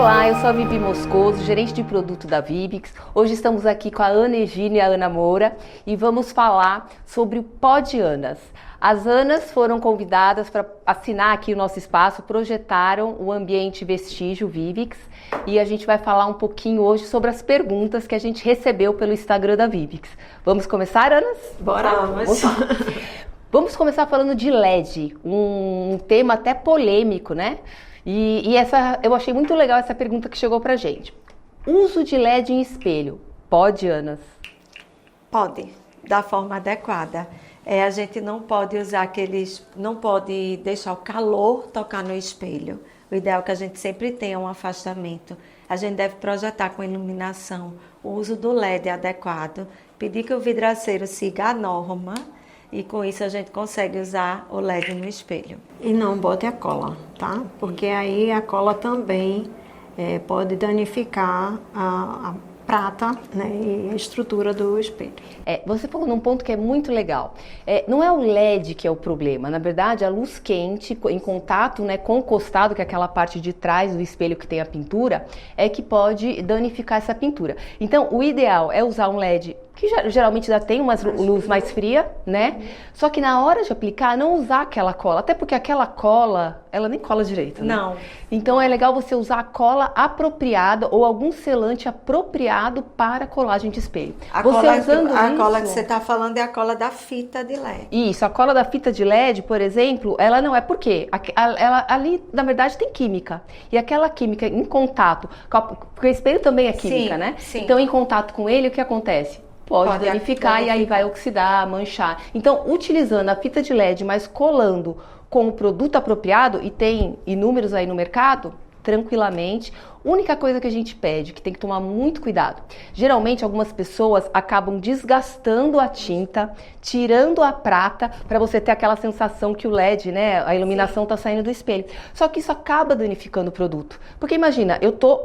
Olá, eu sou a Vivi Moscoso, gerente de produto da Vivix. Hoje estamos aqui com a Ana Egínia e a Ana Moura e vamos falar sobre o Pó de Anas. As Anas foram convidadas para assinar aqui o nosso espaço, projetaram o ambiente Vestígio Vivix e a gente vai falar um pouquinho hoje sobre as perguntas que a gente recebeu pelo Instagram da Vivix. Vamos começar, Anas? Bora! Vamos começar falando de LED, um tema até polêmico, né? E eu achei muito legal essa pergunta que chegou pra gente. Uso de LED em espelho, pode, Anas? Pode, da forma adequada. A gente não pode usar não pode deixar o calor tocar no espelho. O ideal é que a gente sempre tenha um afastamento. A gente deve projetar com iluminação o uso do LED adequado, pedir que o vidraceiro siga a norma e com isso a gente consegue usar o LED no espelho. E não bote a cola, tá? Porque aí a cola também pode danificar a prata, né, e a estrutura do espelho. Você falou num ponto que é muito legal. Não é o LED que é o problema, na verdade a luz quente em contato, né, com o costado, que é aquela parte de trás do espelho que tem a pintura, é que pode danificar essa pintura. Então o ideal é usar um LED que geralmente já tem uma luz mais fria, né? Só que na hora de aplicar, não usar aquela cola, até porque aquela cola, ela nem cola direito, né? Não. Então é legal você usar a cola apropriada ou algum selante apropriado para colagem de espelho. A cola que você está falando é a cola da fita de LED. Isso, a cola da fita de LED, por exemplo, ela não é porque ela ali, na verdade, tem química. E aquela química em contato, porque o espelho também é química, sim, né? Sim. Então, em contato com ele, o que acontece? Pode danificar e aí vai oxidar, manchar. Então, utilizando a fita de LED, mas colando com o produto apropriado, e tem inúmeros aí no mercado, tranquilamente. Única coisa que a gente pede, que tem que tomar muito cuidado. Geralmente, algumas pessoas acabam desgastando a tinta, tirando a prata, para você ter aquela sensação que o LED, né, a iluminação está saindo do espelho. Só que isso acaba danificando o produto. Porque imagina, eu tô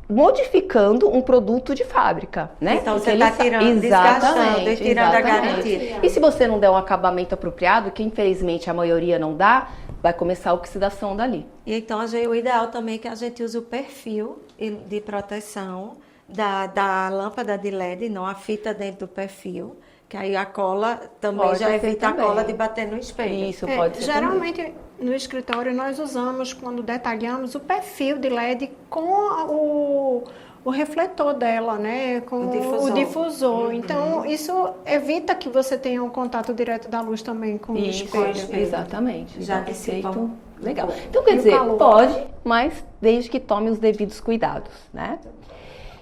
modificando um produto de fábrica, né? Então você está desgastando e tirando a garantia. E se você não der um acabamento apropriado, que infelizmente a maioria não dá, vai começar a oxidação dali. E então o ideal também é que a gente use o perfil de proteção da lâmpada de LED, não a fita dentro do perfil, que aí a cola também já evita a cola de bater no espelho. Isso pode ser geralmente também. No escritório nós usamos, quando detalhamos, o perfil de LED com o refletor dela, né? Com o difusor. Então, isso evita que você tenha um contato direto da luz também com o espelho. Exatamente. Já dissipa. Legal. Então, quer dizer, pode, mas desde que tome os devidos cuidados, né?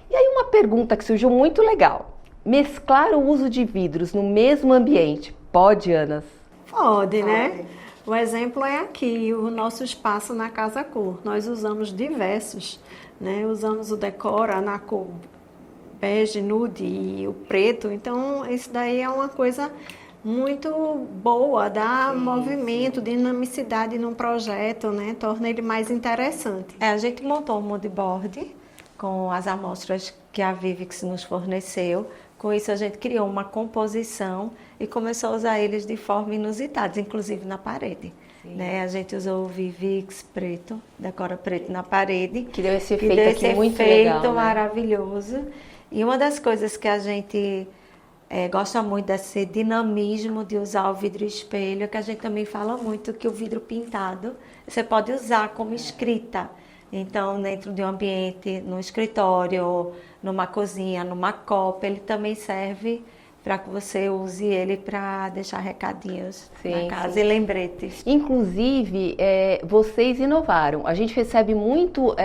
E aí uma pergunta que surgiu muito legal. Mesclar o uso de vidros no mesmo ambiente, pode, Anas? Pode, né? O exemplo é aqui, o nosso espaço na Casa Cor. Nós usamos diversos, né? Usamos o decora na cor bege, nude e o preto. Então, isso daí é uma coisa muito boa, dá movimento, dinamicidade num projeto, né? Torna ele mais interessante. A gente montou um moodboard com as amostras que a Vivix nos forneceu. Com isso, a gente criou uma composição e começou a usar eles de forma inusitada, inclusive na parede. Né? A gente usou o Vivix preto, decora preto na parede. Que deu esse efeito aqui muito legal, né? Maravilhoso. E uma das coisas que a gente gosta muito desse dinamismo de usar o vidro espelho, é que a gente também fala muito que o vidro pintado você pode usar como escrita. Então, dentro de um ambiente, no escritório, numa cozinha, numa copa, ele também serve para que você use ele para deixar recadinhos na casa e lembretes. Inclusive, vocês inovaram. A gente recebe muito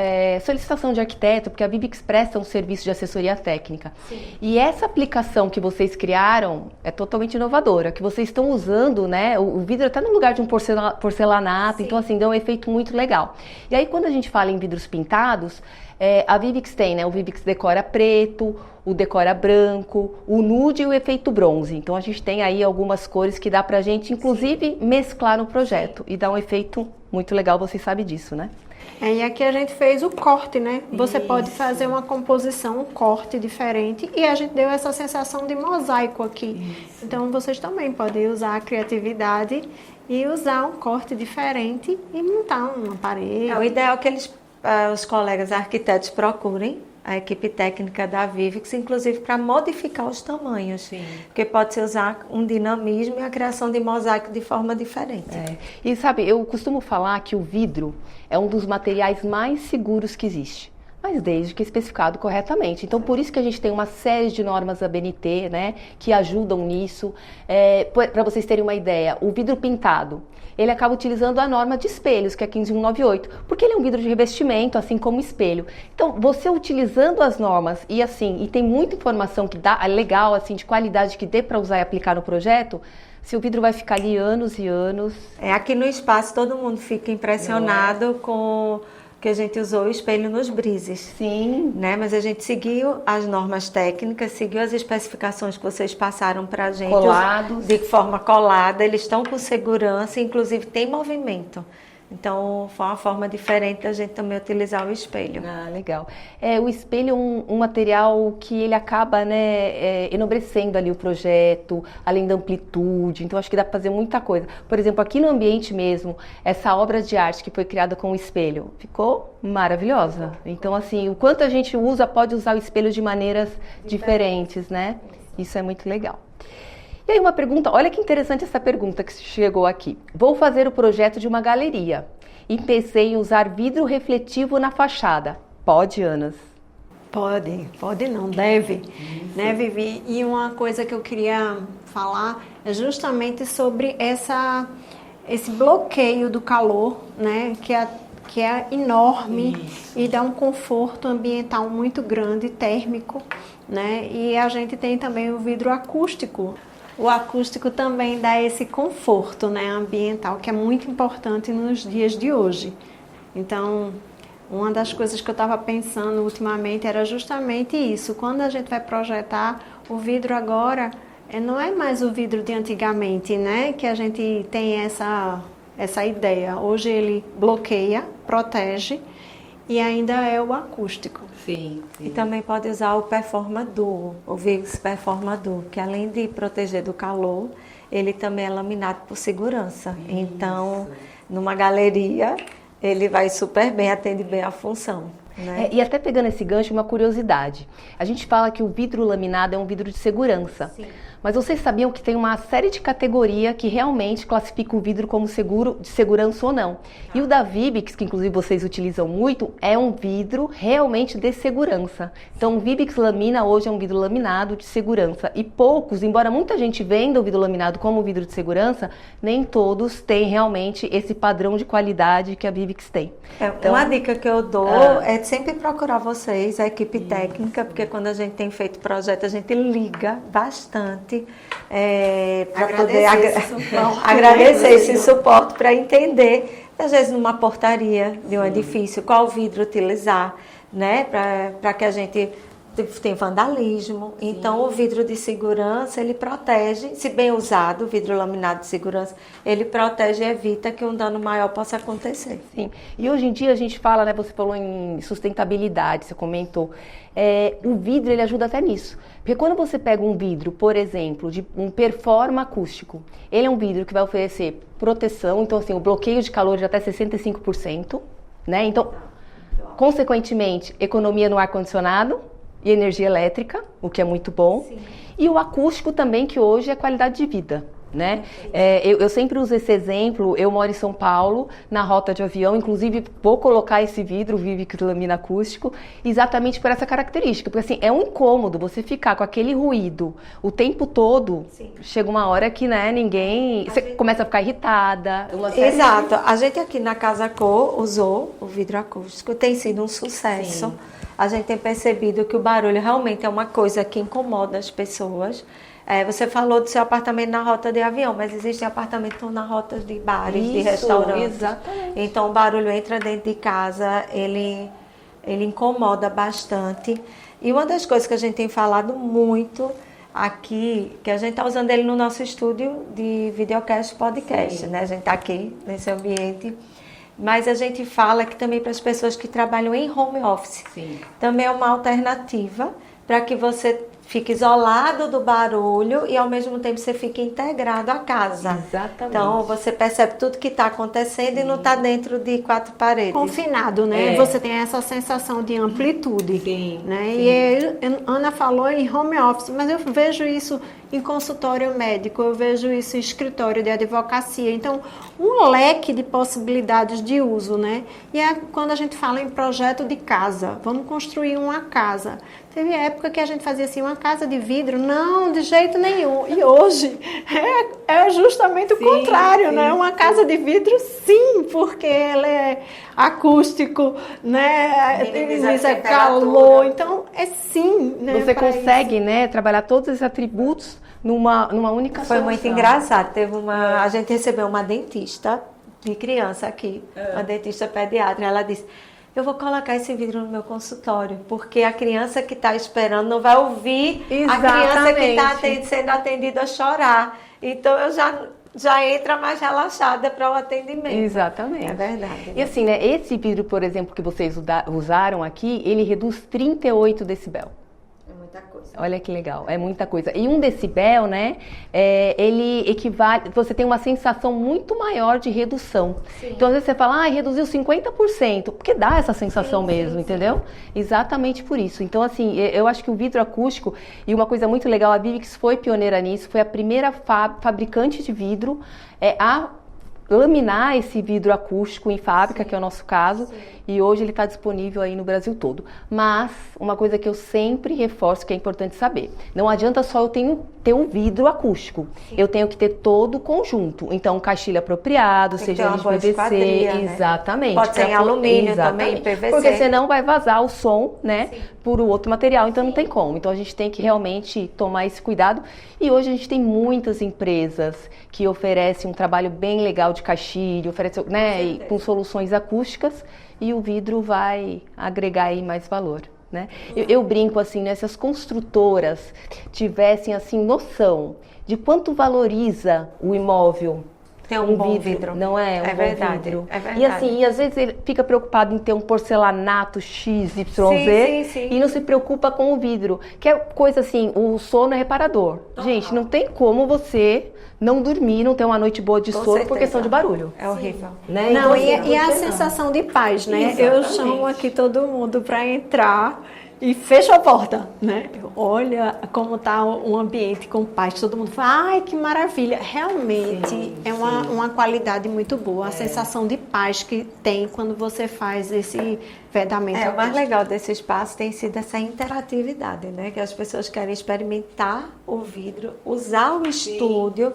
solicitação de arquiteto, porque a Vivix presta um serviço de assessoria técnica. Sim. E essa aplicação que vocês criaram é totalmente inovadora, que vocês estão usando, né? O vidro está no lugar de um porcelanato, então assim, dá um efeito muito legal. E aí, quando a gente fala em vidros pintados, a Vivix tem, né? O Vivix decora preto, o decora branco, o nude e o efeito bronze. Então a gente tem aí algumas cores que dá pra gente, inclusive, mesclar no projeto e dá um efeito muito legal, você sabe disso, né? E aqui a gente fez o corte, né? Você pode fazer uma composição, um corte diferente e a gente deu essa sensação de mosaico aqui. Isso. Então vocês também podem usar a criatividade e usar um corte diferente e montar uma parede. O ideal é que eles os colegas arquitetos procurem a equipe técnica da Vivix, inclusive para modificar os tamanhos. Sim. Porque pode-se usar um dinamismo e a criação de mosaico de forma diferente. E sabe, eu costumo falar que o vidro é um dos materiais mais seguros que existe. Mas desde que especificado corretamente. Então, por isso que a gente tem uma série de normas da BNT, né, que ajudam nisso. Para vocês terem uma ideia, o vidro pintado, ele acaba utilizando a norma de espelhos, que é 15198, porque ele é um vidro de revestimento, assim como o espelho. Então, você utilizando as normas e tem muita informação que dá, legal, assim, de qualidade que dê para usar e aplicar no projeto, seu vidro vai ficar ali anos e anos. Aqui no espaço todo mundo fica impressionado com que a gente usou o espelho nos brises. Sim. Né? Mas a gente seguiu as normas técnicas, seguiu as especificações que vocês passaram para a gente. Colados. De forma colada, eles estão com segurança, inclusive tem movimento. Então, foi uma forma diferente da gente também utilizar o espelho. Ah, legal. O espelho é um material que ele acaba, né, enobrecendo ali o projeto, além da amplitude. Então, acho que dá para fazer muita coisa. Por exemplo, aqui no ambiente mesmo, essa obra de arte que foi criada com o espelho, ficou maravilhosa. Então, assim, o quanto a gente pode usar o espelho de maneiras diferentes, né? Isso é muito legal. E aí uma pergunta, olha que interessante essa pergunta que chegou aqui. Vou fazer o projeto de uma galeria e pensei em usar vidro refletivo na fachada. Pode, Ana? Pode não, deve, né, Vivi? E uma coisa que eu queria falar é justamente sobre esse bloqueio do calor, né, que é enorme. Isso. E dá um conforto ambiental muito grande, térmico, né? E a gente tem também o vidro acústico. O acústico também dá esse conforto, né, ambiental, que é muito importante nos dias de hoje. Então, uma das coisas que eu estava pensando ultimamente era justamente isso. Quando a gente vai projetar o vidro agora, não é mais o vidro de antigamente, né, que a gente tem essa ideia. Hoje ele bloqueia, protege e ainda é o acústico. Sim. E também pode usar o Performa-Duo, o Vivix Performa-Duo, que além de proteger do calor, ele também é laminado por segurança. Isso. Então, numa galeria, ele vai super bem, atende bem a função. Né? E até pegando esse gancho, uma curiosidade. A gente fala que o vidro laminado é um vidro de segurança. Sim. Mas vocês sabiam que tem uma série de categoria que realmente classifica o vidro como seguro, de segurança ou não. E o da Vivix, que inclusive vocês utilizam muito, é um vidro realmente de segurança. Então o Vivix Lamina hoje é um vidro laminado de segurança. E poucos, embora muita gente venda o vidro laminado como vidro de segurança, nem todos têm realmente esse padrão de qualidade que a Vivix tem. Então, uma dica que eu dou é sempre procurar vocês, a equipe técnica, porque quando a gente tem feito projeto, a gente liga bastante para poder agradecer esse suporte, para entender, às vezes numa portaria de um edifício, qual vidro utilizar, né, para que a gente tem vandalismo. Sim. Então o vidro de segurança, ele protege, se bem usado, o vidro laminado de segurança, ele protege e evita que um dano maior possa acontecer. Sim, e hoje em dia a gente fala, né, você falou em sustentabilidade, você comentou, o vidro ele ajuda até nisso, porque quando você pega um vidro, por exemplo, de um Performa acústico, ele é um vidro que vai oferecer proteção, então assim, o bloqueio de calor de até 65%, né, então, consequentemente, economia no ar-condicionado, e energia elétrica, o que é muito bom. Sim. E o acústico também, que hoje é qualidade de vida, né? Eu sempre uso esse exemplo, eu moro em São Paulo, na rota de avião, inclusive vou colocar esse vidro, o Vivix Lamina acústico, exatamente por essa característica, porque assim, é um incômodo você ficar com aquele ruído o tempo todo. Sim. Chega uma hora que, né, você começa a ficar irritada. Exato, a gente aqui na Casa Cor usou o vidro acústico, tem sido um sucesso. Sim. A gente tem percebido que o barulho realmente é uma coisa que incomoda as pessoas. Você falou do seu apartamento na rota de avião, mas existem apartamentos na rota de bares, de restaurantes. Exatamente. Então o barulho entra dentro de casa, ele incomoda bastante. E uma das coisas que a gente tem falado muito aqui, que a gente está usando ele no nosso estúdio de videocast podcast, né? A gente está aqui nesse ambiente. Mas a gente fala que também para as pessoas que trabalham em home office. Sim. Também é uma alternativa para que você fica isolado do barulho e ao mesmo tempo você fica integrado à casa. Exatamente. Então você percebe tudo que está acontecendo e não está dentro de quatro paredes. Confinado, né? Você tem essa sensação de amplitude. Sim, Né? sim. E Ana falou em home office, mas eu vejo isso em consultório médico, eu vejo isso em escritório de advocacia. Então, um leque de possibilidades de uso, né? E é quando a gente fala em projeto de casa, vamos construir uma casa. Teve época que a gente fazia assim, uma casa de vidro, não, de jeito nenhum. E hoje é justamente o contrário, né? Uma casa de vidro, sim, porque ela é acústico, né? Minimiza calor, então é sim, né? Você consegue, né, trabalhar todos esses atributos numa única Foi solução. muito engraçado. A gente recebeu uma dentista de criança aqui, uma dentista pediatra. Ela disse: eu vou colocar esse vidro no meu consultório, porque a criança que está esperando não vai ouvir a criança que está sendo atendida chorar. Então eu já entra mais relaxada para o atendimento. Exatamente. É verdade. E assim, né, esse vidro, por exemplo, que vocês usaram aqui, ele reduz 38 decibel. É muita coisa. Olha que legal, é muita coisa. E 1 decibel, né, ele equivale, você tem uma sensação muito maior de redução. Sim. Então, às vezes você fala, reduziu 50%, porque dá essa sensação mesmo, entendeu? Exatamente por isso. Então, assim, eu acho que o vidro acústico, e uma coisa muito legal, a Vivix foi pioneira nisso, foi a primeira fabricante de vidro a laminar esse vidro acústico em fábrica, que é o nosso caso, e hoje ele está disponível aí no Brasil todo. Mas, uma coisa que eu sempre reforço, que é importante saber, não adianta só eu ter um vidro acústico, eu tenho que ter todo o conjunto. Então, um caixilho apropriado, seja de PVC, exatamente. Pode ser em alumínio também, PVC. Porque senão vai vazar o som, né, por outro material, então não tem como. Então, a gente tem que realmente tomar esse cuidado. E hoje a gente tem muitas empresas que oferecem um trabalho bem legal de caixilho, oferecem, né, com soluções acústicas, e o vidro vai agregar aí mais valor, né? Eu brinco assim, né, se as construtoras tivessem assim noção de quanto valoriza o imóvel, ter um bom vidro. Não é? É verdade, vidro. é verdade. E assim, às vezes ele fica preocupado em ter um porcelanato XYZ e não se preocupa com o vidro. Que é coisa assim, o sono é reparador. Gente, não tem como você não dormir, não ter uma noite boa de sono por questão de barulho. É horrível. Né? Não, então, e a sensação de paz, né? Eu chamo aqui todo mundo para entrar e fecho a porta, né? Olha como está o ambiente com paz, todo mundo fala, ai, que maravilha. Realmente é uma qualidade muito boa, a sensação de paz que tem quando você faz esse vedamento. O mais legal desse espaço tem sido essa interatividade, né? Que as pessoas querem experimentar o vidro, usar o estúdio.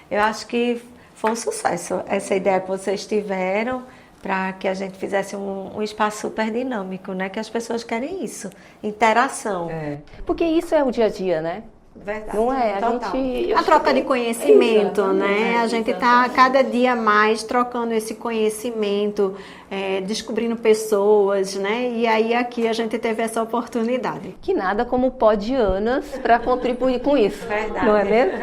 Eu acho que foi um sucesso essa ideia que vocês tiveram, para que a gente fizesse um espaço super dinâmico, né? Que as pessoas querem isso, interação. Porque isso é o dia a dia, né? Verdade. Não é? A troca de conhecimento, né? A gente está cada dia mais trocando esse conhecimento, descobrindo pessoas, né? E aí aqui a gente teve essa oportunidade. Que nada como o pó de Anas para contribuir com isso. Verdade. Não é mesmo?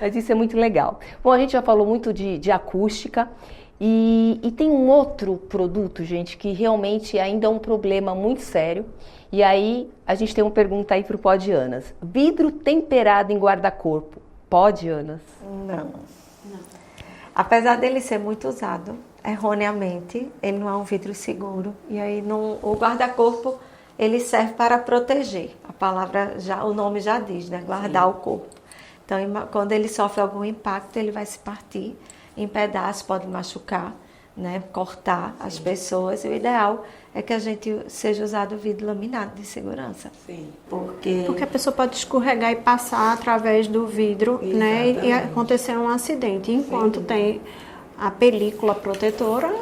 Mas isso é muito legal. Bom, a gente já falou muito de acústica. E tem um outro produto, gente, que realmente ainda é um problema muito sério. E aí, a gente tem uma pergunta aí pro Pó de Anas. Vidro temperado em guarda-corpo, pode, Anas? Não. Apesar dele ser muito usado, erroneamente, ele não é um vidro seguro. E aí, o guarda-corpo, ele serve para proteger. A palavra, o nome já diz, né? Guardar o corpo. Então, quando ele sofre algum impacto, ele vai se partir em pedaços, pode machucar, né, cortar as pessoas. E o ideal é que a gente seja usado vidro laminado de segurança. Sim. Porque a pessoa pode escorregar e passar através do vidro, né, e acontecer um acidente. Enquanto tem a película protetora,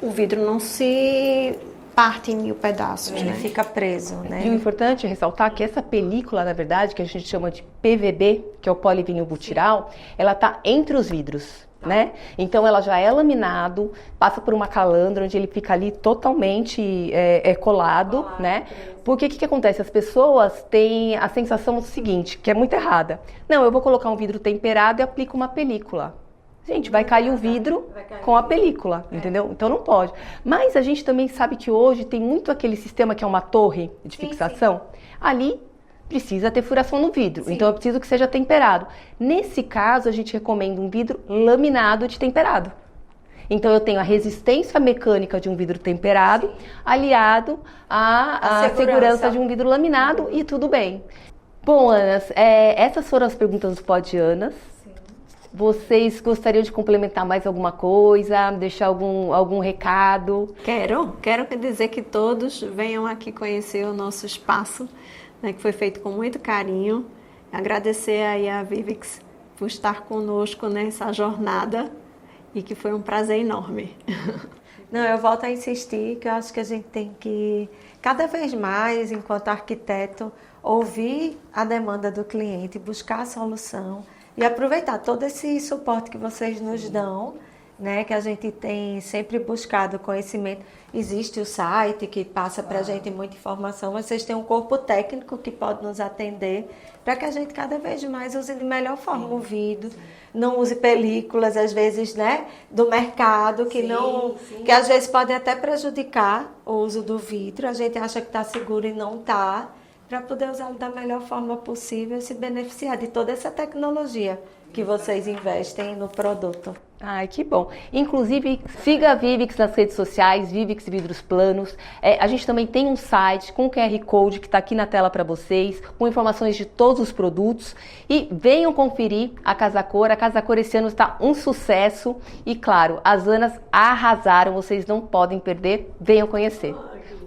o vidro não se parte em 1000 pedaços, ele fica preso, né? E o importante é ressaltar que essa película, na verdade, que a gente chama de PVB, que é o polivinilbutiral, ela está entre os vidros. Né? Então ela já é laminado, passa por uma calandra onde ele fica ali totalmente colado, né? Porque o que acontece? As pessoas têm a sensação seguinte, que é muito errada. Não, eu vou colocar um vidro temperado e aplico uma película. Gente, vai cair o vidro com a película, entendeu? Então não pode. Mas a gente também sabe que hoje tem muito aquele sistema que é uma torre de fixação. Ali precisa ter furação no vidro, Sim. então eu preciso que seja temperado. Nesse caso, a gente recomenda um vidro laminado de temperado. Então eu tenho a resistência mecânica de um vidro temperado, aliado à segurança de um vidro laminado e tudo bem. Bom, Anas, essas foram as perguntas do Pod Anas. Vocês gostariam de complementar mais alguma coisa, deixar algum recado? Quero dizer que todos venham aqui conhecer o nosso espaço, né, que foi feito com muito carinho. Agradecer aí a Vivix por estar conosco nessa jornada e que foi um prazer enorme. Não, eu volto a insistir que eu acho que a gente tem que, cada vez mais, enquanto arquiteto, ouvir a demanda do cliente, buscar a solução e aproveitar todo esse suporte que vocês nos dão, né, que a gente tem sempre buscado conhecimento. Existe o site que passa para a gente muita informação, mas vocês têm um corpo técnico que pode nos atender para que a gente cada vez mais use de melhor forma o vidro, não use películas, às vezes, né, do mercado, que que às vezes podem até prejudicar o uso do vidro. A gente acha que está seguro e não está, para poder usá-lo da melhor forma possível e se beneficiar de toda essa tecnologia que vocês investem no produto. Ai, que bom. Inclusive, siga a Vivix nas redes sociais, Vivix Vidros Planos. A gente também tem um site com QR Code que está aqui na tela para vocês, com informações de todos os produtos. E venham conferir a Casa Cor. A Casa Cor esse ano está um sucesso. E claro, as Anas arrasaram, vocês não podem perder. Venham conhecer.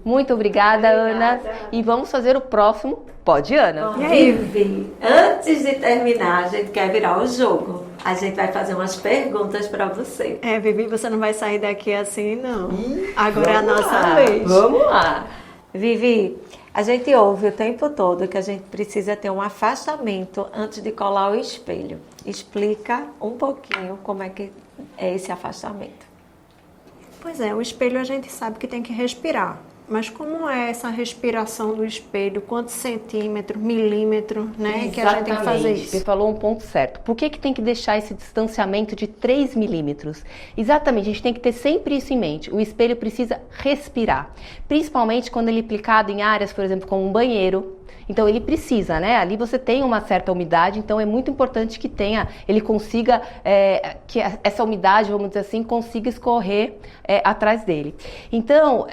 Muito obrigada, Ana. E vamos fazer o próximo Pod Ana. E aí, Vivi, antes de terminar, a gente quer virar o jogo. A gente vai fazer umas perguntas para você. Vivi, você não vai sair daqui assim, não. Agora é a nossa vez. Vamos lá. Vivi, a gente ouve o tempo todo que a gente precisa ter um afastamento antes de colar o espelho. Explica um pouquinho como é que é esse afastamento. Pois é, o espelho a gente sabe que tem que respirar. Mas como é essa respiração do espelho? Quantos centímetros, milímetros, né? Que a gente tem que fazer isso? Você falou um ponto certo. Por que tem que deixar esse distanciamento de 3 milímetros? Exatamente, a gente tem que ter sempre isso em mente. O espelho precisa respirar. Principalmente quando ele é aplicado em áreas, por exemplo, como um banheiro. Então ele precisa, né? Ali você tem uma certa umidade, então é muito importante que ele consiga, que essa umidade, vamos dizer assim, consiga escorrer atrás dele. Então,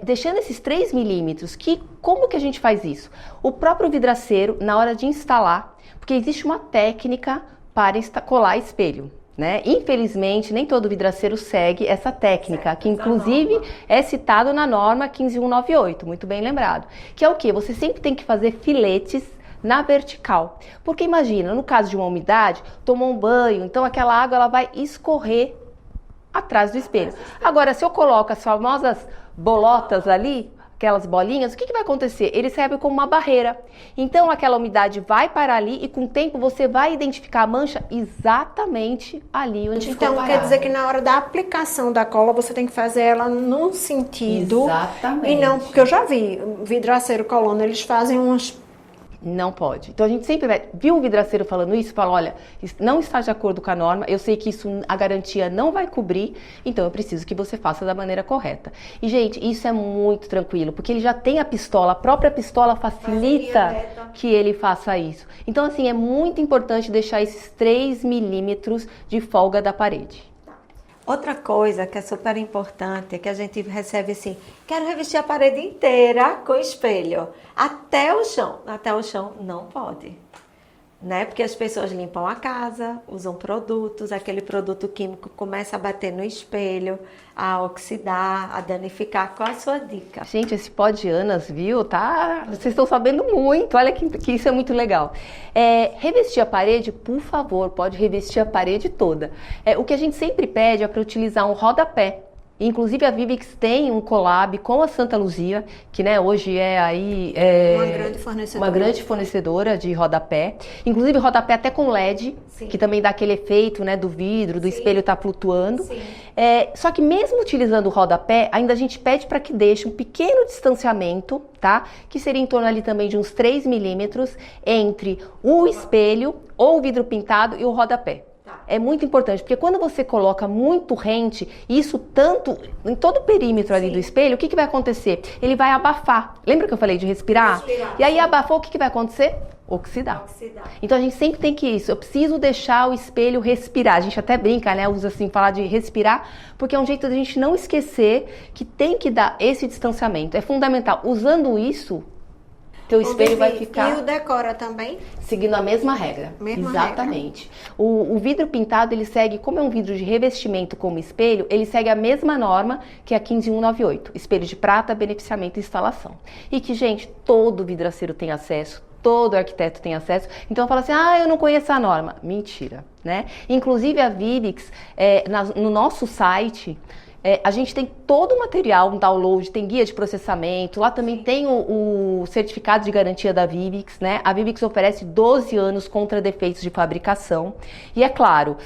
deixando esses 3 milímetros, como que a gente faz isso? O próprio vidraceiro, na hora de instalar, porque existe uma técnica para colar espelho. Né? Infelizmente, nem todo vidraceiro segue essa técnica, que inclusive é citado na norma 15198, muito bem lembrado. Que é o quê? Você sempre tem que fazer filetes na vertical. Porque imagina, no caso de uma umidade, tomou um banho, então aquela água ela vai escorrer atrás do espelho. Agora, se eu coloco as famosas bolotas ali, aquelas bolinhas, o que vai acontecer? Ele serve como uma barreira. Então, aquela umidade vai parar ali e com o tempo você vai identificar a mancha exatamente ali onde ficou parada. Então, quer dizer que na hora da aplicação da cola, você tem que fazer ela num sentido. Exatamente. E não, porque eu já vi vidraceiro colando, eles fazem umas... Não pode. Então a gente sempre viu o vidraceiro falando isso, fala, olha, não está de acordo com a norma, eu sei que isso a garantia não vai cobrir, então eu preciso que você faça da maneira correta. E gente, isso é muito tranquilo, porque ele já tem a pistola, a própria pistola facilita que ele faça isso. Então assim, é muito importante deixar esses 3 milímetros de folga da parede. Outra coisa que é super importante é que a gente recebe assim, quero revestir a parede inteira com espelho, até o chão. Até o chão não pode, né? Porque as pessoas limpam a casa, usam produtos, aquele produto químico começa a bater no espelho, a oxidar, a danificar. Qual a sua dica? Gente, esse Pod Anas, viu? Tá? Vocês estão sabendo muito, olha que isso é muito legal. Revestir a parede, por favor, pode revestir a parede toda. O que a gente sempre pede é para utilizar um rodapé. Inclusive a Vivix tem um collab com a Santa Luzia, que né, hoje é aí uma grande fornecedora de rodapé. Inclusive rodapé até com LED, sim, que também dá aquele efeito, né, do vidro, do sim, espelho tá flutuando. Só que mesmo utilizando o rodapé, ainda a gente pede para que deixe um pequeno distanciamento, tá? Que seria em torno ali também de uns 3 milímetros entre o espelho ou o vidro pintado e o rodapé. É muito importante, porque quando você coloca muito rente, isso tanto em todo o perímetro ali do espelho, o que vai acontecer? Ele vai abafar. Lembra que eu falei de respirar? E aí abafou, o que vai acontecer? Oxidar. Então a gente sempre tem que isso. Eu preciso deixar o espelho respirar. A gente até brinca, né? Usa assim, falar de respirar, porque é um jeito da gente não esquecer que tem que dar esse distanciamento. É fundamental. Usando isso, teu espelho vai ficar... E o decora também? Seguindo a mesma regra. Exatamente. O vidro pintado, ele segue, como é um vidro de revestimento como espelho, ele segue a mesma norma que a 15198. Espelho de prata, beneficiamento e instalação. E que, gente, todo vidraceiro tem acesso. Todo arquiteto tem acesso. Então fala assim, eu não conheço a norma. Mentira, né? Inclusive a Vivix, no nosso site, a gente tem todo o material, um download, tem guia de processamento, lá também tem o certificado de garantia da Vivix, né? A Vivix oferece 12 anos contra defeitos de fabricação. E é claro,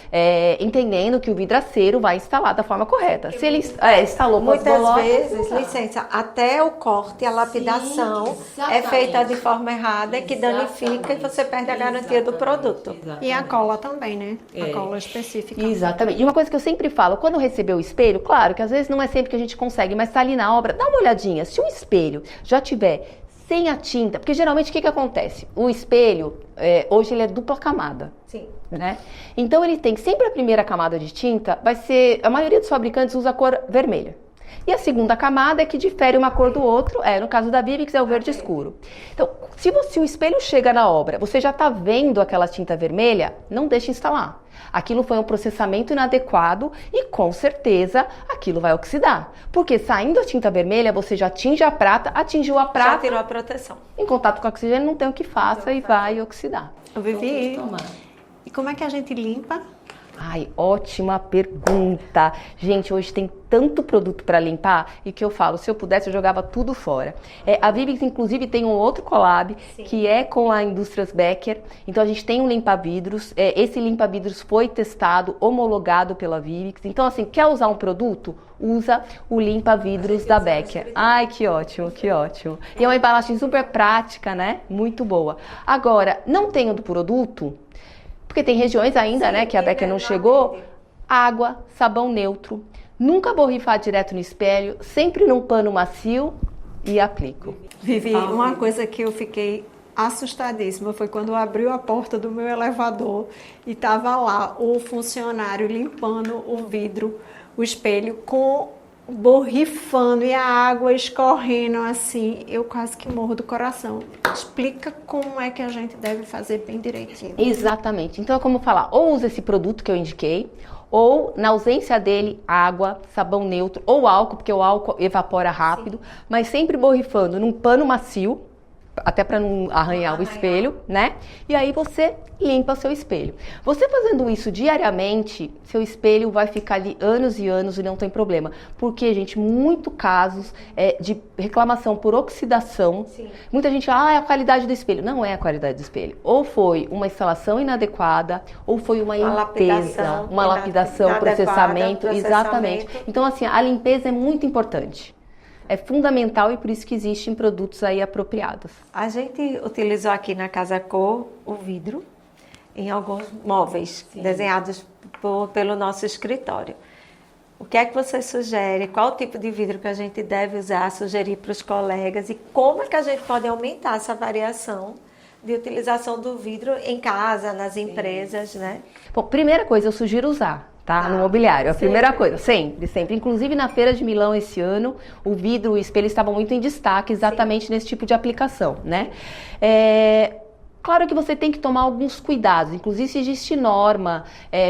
entendendo que o vidraceiro vai instalar da forma correta. Se ele instalou muitas vezes, licença, até o corte, a lapidação é feita de forma errada, que danifica e você perde a garantia do produto. E a cola também, né? A cola específica. Exatamente. E uma coisa que eu sempre falo, quando receber o espelho, claro que às vezes não é sempre que a gente consegue, mas tá ali na obra, dá uma olhadinha. Se o espelho já tiver sem a tinta, porque geralmente o que acontece? O espelho, hoje ele é dupla camada. Sim. Né? Então ele tem sempre a primeira camada de tinta, vai ser, a maioria dos fabricantes usa a cor vermelha. E a segunda camada é que difere uma cor do outro, no caso da Vivix é o verde escuro. Então, se o espelho chega na obra, você já está vendo aquela tinta vermelha, não deixe instalar. Aquilo foi um processamento inadequado e com certeza aquilo vai oxidar. Porque saindo a tinta vermelha, você já atinge a prata, atingiu a prata. Já tirou a proteção. Em contato com o oxigênio, não tem o que faça e vai oxidar. Vivi, e como é que a gente limpa? Ai, ótima pergunta. Gente, hoje tem tanto produto para limpar e que eu falo, se eu pudesse eu jogava tudo fora. A Vivix inclusive tem um outro collab, que é com a Indústrias Becker. Então a gente tem um limpa-vidros. Esse limpa-vidros foi testado, homologado pela Vivix. Então assim, quer usar um produto? Usa o limpa-vidros da Becker. Ai, que ótimo, que ótimo. E é uma embalagem super prática, né? Muito boa. Agora, não tem o do produto? Porque tem regiões ainda, né, que a Becker não chegou. Água, sabão neutro. Nunca borrifar direto no espelho, sempre num pano macio e aplico. Vivi, uma coisa que eu fiquei assustadíssima foi quando abriu a porta do meu elevador e tava lá o funcionário limpando o vidro, o espelho, borrifando e a água escorrendo assim, eu quase que morro do coração. Explica como é que a gente deve fazer bem direitinho. Exatamente. Então é como falar, ou usa esse produto que eu indiquei, ou na ausência dele, água, sabão neutro, ou álcool, porque o álcool evapora rápido, mas sempre borrifando num pano macio, até para não arranhar o espelho, né? E aí você limpa seu espelho. Você fazendo isso diariamente, seu espelho vai ficar ali anos e anos e não tem problema. Porque, gente, muitos casos de reclamação por oxidação. Sim. Muita gente fala, é a qualidade do espelho. Não é a qualidade do espelho. Ou foi uma instalação inadequada, ou foi uma limpeza, uma lapidação, processamento. Exatamente. Então, assim, a limpeza é muito importante. É fundamental e por isso que existem produtos aí apropriados. A gente utilizou aqui na Casa Cor o vidro em alguns móveis desenhados pelo nosso escritório. O que é que você sugere? Qual o tipo de vidro que a gente deve usar, sugerir para os colegas? E como é que a gente pode aumentar essa variação de utilização do vidro em casa, nas empresas, né? Bom, primeira coisa, eu sugiro usar. Tá? No mobiliário, a primeira coisa, sempre. Inclusive na Feira de Milão esse ano, o vidro e o espelho estavam muito em destaque exatamente nesse tipo de aplicação, né? Claro que você tem que tomar alguns cuidados, inclusive se existe norma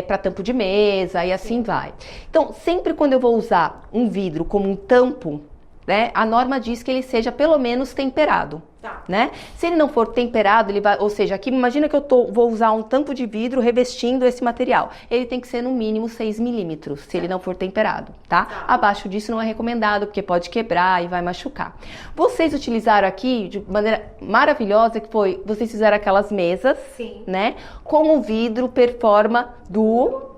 para tampo de mesa e assim vai. Então, sempre quando eu vou usar um vidro como um tampo, né, a norma diz que ele seja pelo menos temperado. Né? Se ele não for temperado, ele vai, ou seja, aqui imagina que eu vou usar um tampo de vidro revestindo esse material. Ele tem que ser no mínimo 6 milímetros, se ele não for temperado, tá? Abaixo disso não é recomendado, porque pode quebrar e vai machucar. Vocês utilizaram aqui de maneira maravilhosa, que foi, vocês fizeram aquelas mesas, né? Com o vidro Performa Duo,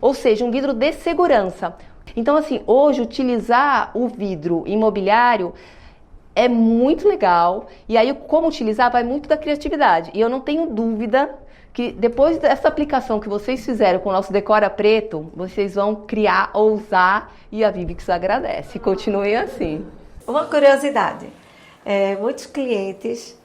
ou seja, um vidro de segurança. Então, assim, hoje utilizar o vidro imobiliário é muito legal, e aí como utilizar vai muito da criatividade. E eu não tenho dúvida que depois dessa aplicação que vocês fizeram com o nosso Decora Preto, vocês vão criar ou usar e a Vivix agradece. Continuem assim. Uma curiosidade, muitos clientes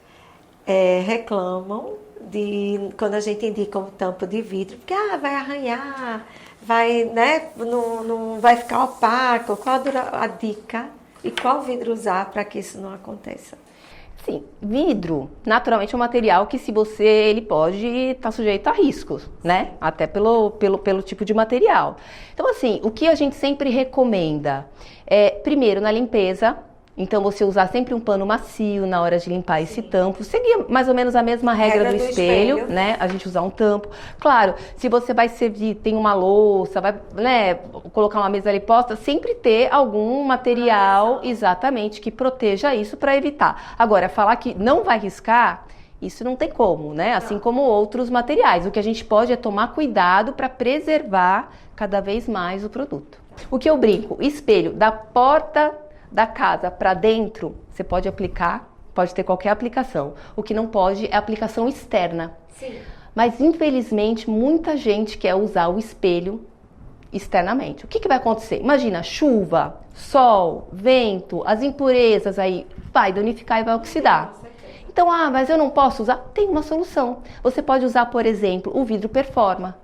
reclamam de quando a gente indica um tampo de vidro, porque vai arranhar, vai, né, não vai ficar opaco. Qual a dica e qual vidro usar para que isso não aconteça? Sim, vidro, naturalmente é um material que ele pode estar sujeito a riscos, né? Até pelo tipo de material. Então, assim, o que a gente sempre recomenda é, primeiro, na limpeza. Então, você usar sempre um pano macio na hora de limpar esse tampo. Seguir mais ou menos a mesma regra do espelho, né? A gente usar um tampo. Claro, se você vai servir, tem uma louça, vai, né, colocar uma mesa ali posta, sempre ter algum material, exatamente, que proteja isso para evitar. Agora, falar que não vai riscar, isso não tem como, né? Assim como outros materiais. O que a gente pode é tomar cuidado para preservar cada vez mais o produto. O que eu brinco, espelho da porta da casa para dentro, você pode aplicar, pode ter qualquer aplicação. O que não pode é aplicação externa. Sim. Mas, infelizmente, muita gente quer usar o espelho externamente. O que vai acontecer? Imagina, chuva, sol, vento, as impurezas aí, vai danificar e vai oxidar. Então, mas eu não posso usar? Tem uma solução. Você pode usar, por exemplo, o vidro Performa.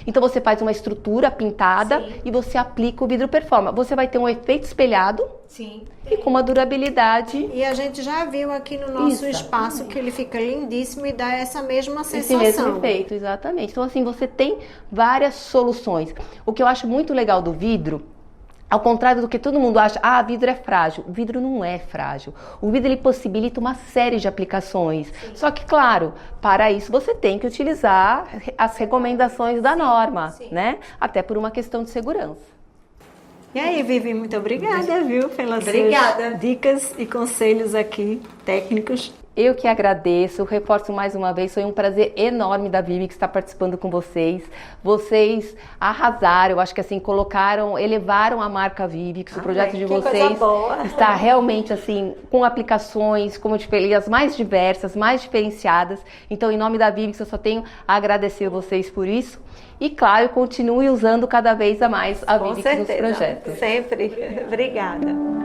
Então você faz uma estrutura pintada e você aplica o vidro Performa. Você vai ter um efeito espelhado e com uma durabilidade. E a gente já viu aqui no nosso espaço que ele fica lindíssimo e dá essa mesma sensação. Esse mesmo efeito, exatamente. Então assim, você tem várias soluções. O que eu acho muito legal do vidro, ao contrário do que todo mundo acha, vidro é frágil. O vidro não é frágil. O vidro ele possibilita uma série de aplicações. Sim. Só que, claro, para isso você tem que utilizar as recomendações da norma, né? Até por uma questão de segurança. E aí, Vivi, muito obrigada, viu, pelas suas dicas e conselhos aqui, técnicos. Eu que agradeço, reforço mais uma vez, foi um prazer enorme da Vivix estar participando com vocês. Vocês arrasaram, eu acho que assim, elevaram a marca Vivix, o projeto de vocês está realmente assim, com aplicações, como eu te falei, as mais diversas, mais diferenciadas. Então, em nome da Vivix, eu só tenho a agradecer vocês por isso. E, claro, continue usando cada vez a mais a Vivix nos projetos. Sempre. Obrigada.